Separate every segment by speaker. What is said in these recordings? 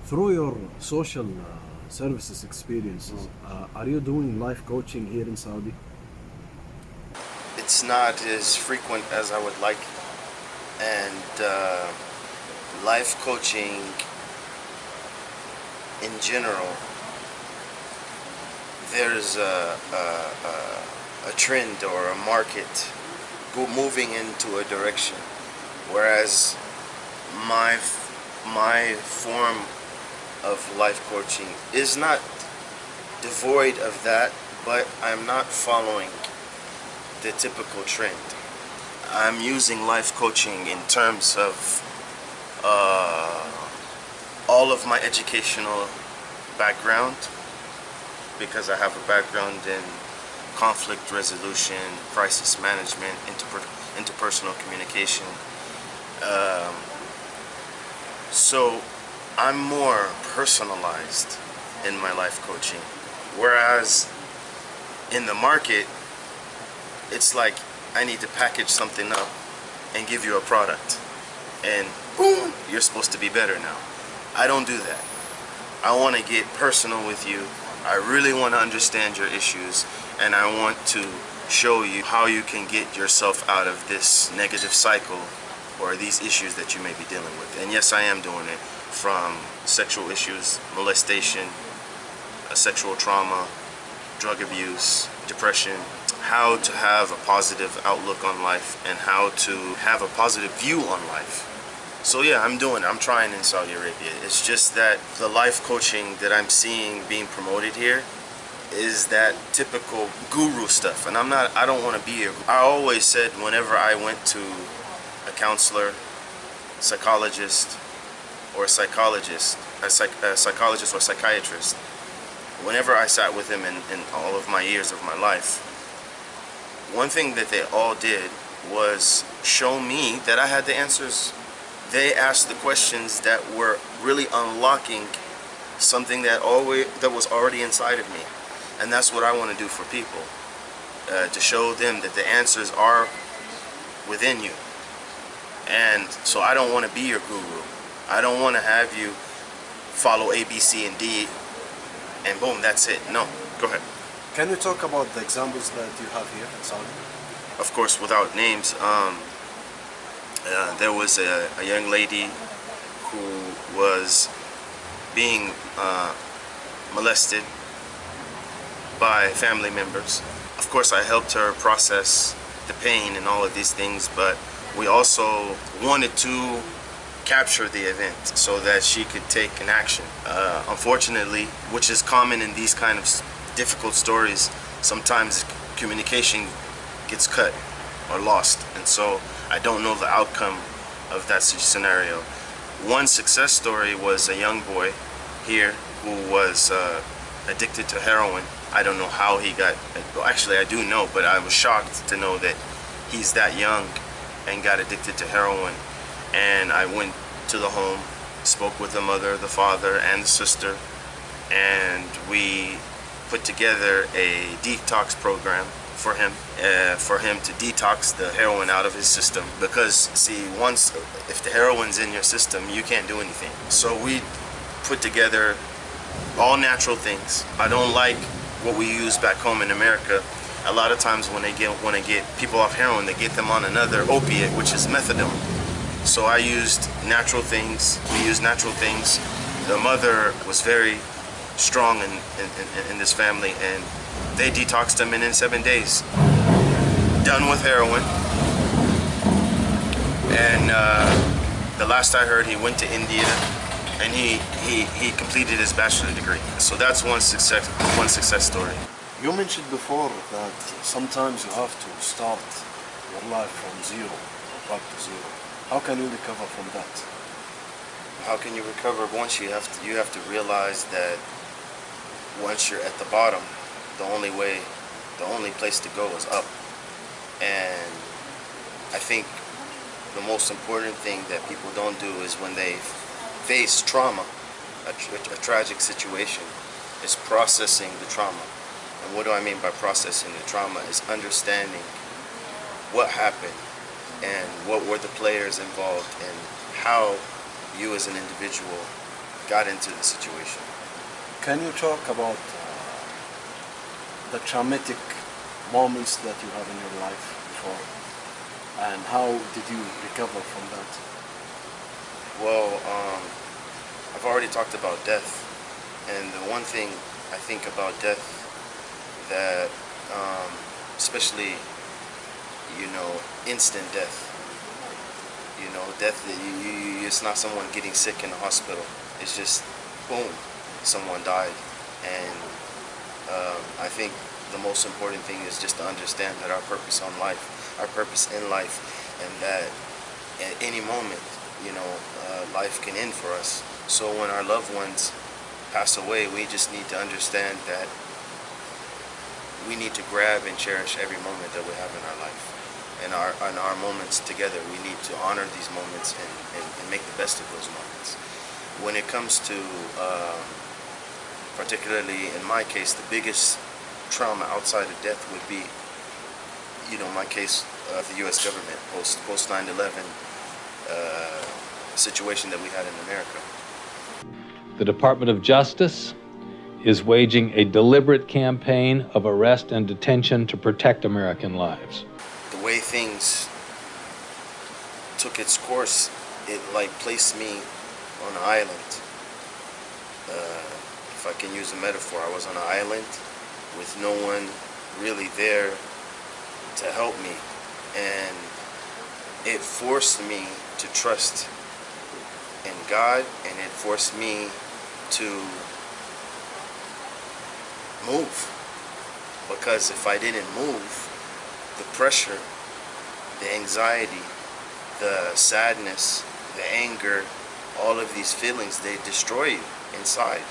Speaker 1: Through your social services experiences, are you doing life coaching here in Saudi?
Speaker 2: It's not as frequent as I would like, and life coaching in general, there's a trend or a market moving into a direction, whereas my form of life coaching is not devoid of that, but I'm not following the typical trend. I'm using life coaching in terms of all of my educational background, because I have a background in conflict resolution, crisis management, interpersonal communication. So I'm more personalized in my life coaching, whereas in the market, it's like I need to package something up and give you a product, and boom, you're supposed to be better now. I don't do that. I want to get personal with you. I really want to understand your issues, and I want to show you how you can get yourself out of this negative cycle or these issues that you may be dealing with. And yes, I am doing it, from sexual issues, molestation, sexual trauma, drug abuse, depression, how to have a positive outlook on life, and how to have a positive view on life. So yeah, I'm trying in Saudi Arabia. It's just that the life coaching that I'm seeing being promoted here is that typical guru stuff, and I don't want to be I always said, whenever I went to a counselor, psychologist, or a psychologist or psychiatrist, whenever I sat with him in all of my years of my life, one thing that they all did was show me that I had the answers. They asked the questions that were really unlocking something that was already inside of me. And that's what I want to do for people, to show them that the answers are within you. And so I don't want to be your guru. I don't want to have you follow A, B, C, and D, and boom, that's it. No, go ahead.
Speaker 1: Can you talk about the examples that you have here in Saudi?
Speaker 2: Of course, without names, there was a young lady who was being molested by family members. Of course, I helped her process the pain and all of these things, but we also wanted to capture the event so that she could take an action. Unfortunately, which is common in these kind of difficult stories, sometimes communication gets cut or lost, and so I don't know the outcome of that scenario. One success story was a young boy here who was addicted to heroin. I don't know how he got, well, actually I do know, but I was shocked to know that he's that young and got addicted to heroin. And I went to the home, spoke with the mother, the father, and the sister, and we put together a detox program for him to detox the heroin out of his system. Because see, if the heroin's in your system, you can't do anything. So we put together all natural things. I don't like what we use back home in America. A lot of times when they want to get people off heroin, they get them on another opiate, which is methadone. So I used natural things. We used natural things. The mother was very strong in this family, and they detoxed him, and in 7 days, done with heroin. And The last I heard, he went to India and he completed his bachelor degree. So that's one success story.
Speaker 1: You mentioned before that sometimes you have to start your life from zero, back to zero. How can you recover from that?
Speaker 2: How can you recover? Once you have to realize that once you're at the bottom, the only place to go is up. And I think the most important thing that people don't do is when they face trauma, a tragic situation, is processing the trauma. And what do I mean by processing the trauma? Is understanding what happened and what were the players involved and how you as an individual got into the situation.
Speaker 1: Can you talk about the traumatic moments that you have in your life before, and how did you recover from that?
Speaker 2: Well, I've already talked about death, and the one thing I think about death that, especially, instant death. Death. It's not someone getting sick in the hospital. It's just boom, someone died, and I think the most important thing is just to understand that our purpose in life, and that at any moment, life can end for us. So when our loved ones pass away, we just need to understand that we need to grab and cherish every moment that we have in our life. And our moments together, we need to honor these moments and make the best of those moments. When it comes to, particularly in my case, the biggest trauma outside of death would be, my case of the U.S. government post 9/11 situation that we had in America.
Speaker 3: The Department of Justice is waging a deliberate campaign of arrest and detention to protect American lives.
Speaker 2: The way things took its course, it placed me on an island. If I can use a metaphor, I was on an island with no one really there to help me, and it forced me to trust in God, and it forced me to move, because if I didn't move, the pressure, the anxiety, the sadness, the anger, all of these feelings, they destroy you inside.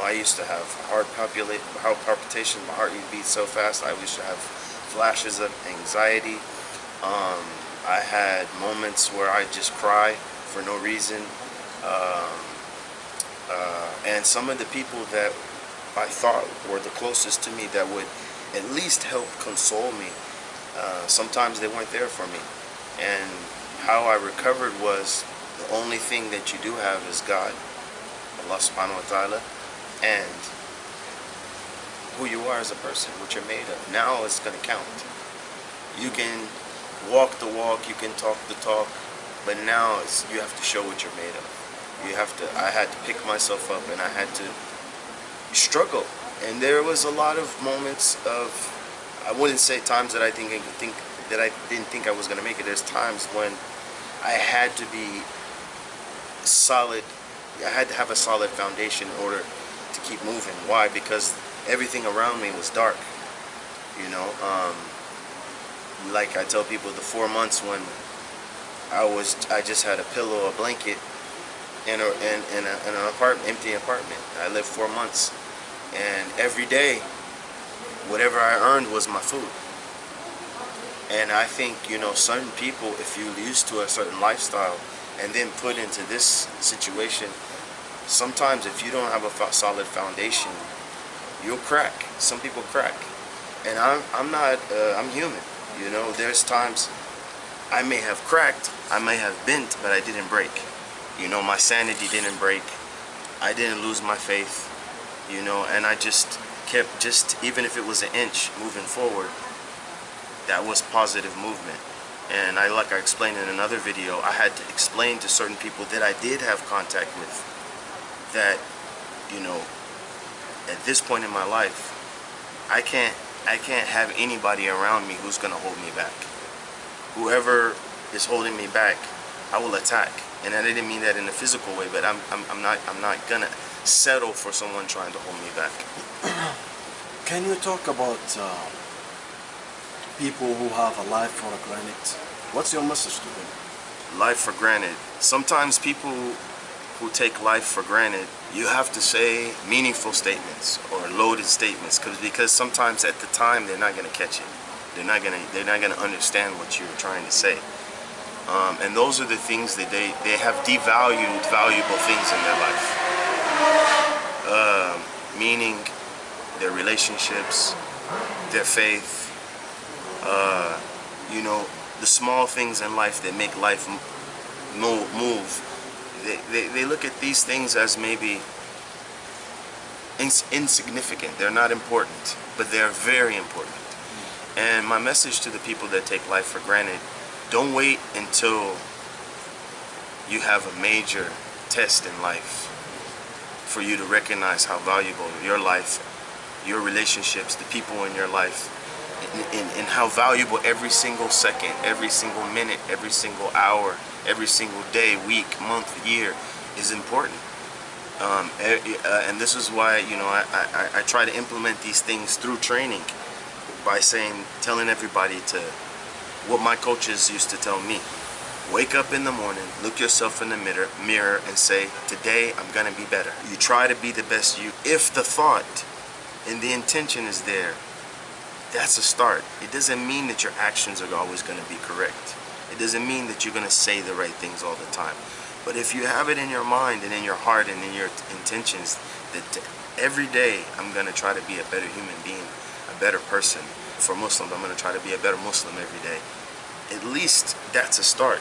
Speaker 2: I used to have heart palpitation, my heart would beat so fast. I used to have flashes of anxiety. I had moments where I just cry for no reason. And some of the people that I thought were the closest to me that would at least help console me, sometimes they weren't there for me. And how I recovered was, the only thing that you do have is God, Allah subhanahu wa ta'ala, and who you are as a person, what you're made of. Now it's going to count. You can walk the walk, you can talk the talk, but now you have to show what you're made of. I had to pick myself up, and I had to struggle. And there was a lot of moments of, I wouldn't say times that I didn't think I was going to make it. There's times when I had to be solid. I had to have a solid foundation in order to keep moving. Why? Because everything around me was dark. Like I tell people, the 4 months when I just had a pillow, a blanket, in an apartment, empty apartment. I lived 4 months, and every day, whatever I earned was my food. And I think, certain people, if you're used to a certain lifestyle and then put into this situation, sometimes if you don't have a solid foundation, you'll crack. Some people crack. And I'm human. There's times I may have cracked, I may have bent, but I didn't break. My sanity didn't break. I didn't lose my faith, and I just kept, even if it was an inch moving forward, that was positive movement. And like I explained in another video, I had to explain to certain people that I did have contact with that, at this point in my life, I can't have anybody around me who's going to hold me back. Whoever is holding me back I will attack. And I didn't mean that in a physical way, but I'm not gonna settle for someone trying to hold me back.
Speaker 1: Can you talk about people who have a life for granted? What's your message to them?
Speaker 2: Life for granted. Sometimes people who take life for granted, you have to say meaningful statements or loaded statements, because sometimes at the time they're not gonna catch it. They're not gonna understand what you're trying to say. And those are the things that they have devalued valuable things in their life. Meaning their relationships, their faith, you know, the small things in life that make life move. They look at these things as maybe insignificant. They're not important, but they're very important. And my message to the people that take life for granted, don't wait until you have a major test in life for you to recognize how valuable your life, your relationships, the people in your life, and how valuable every single second, every single minute, every single hour, every single day, week, month, year is important. And this is why, you know, I try to implement these things through training by telling everybody what my coaches used to tell me. Wake up in the morning, look yourself in the mirror and say, today I'm gonna be better. You try to be the best you. If the thought and the intention is there, that's a start. It doesn't mean that your actions are always gonna be correct. It doesn't mean that you're gonna say the right things all the time. But if you have it in your mind and in your heart and in your intentions that every day I'm gonna try to be a better human being, a better person. For Muslims, I'm gonna try to be a better Muslim every day. At least that's a start.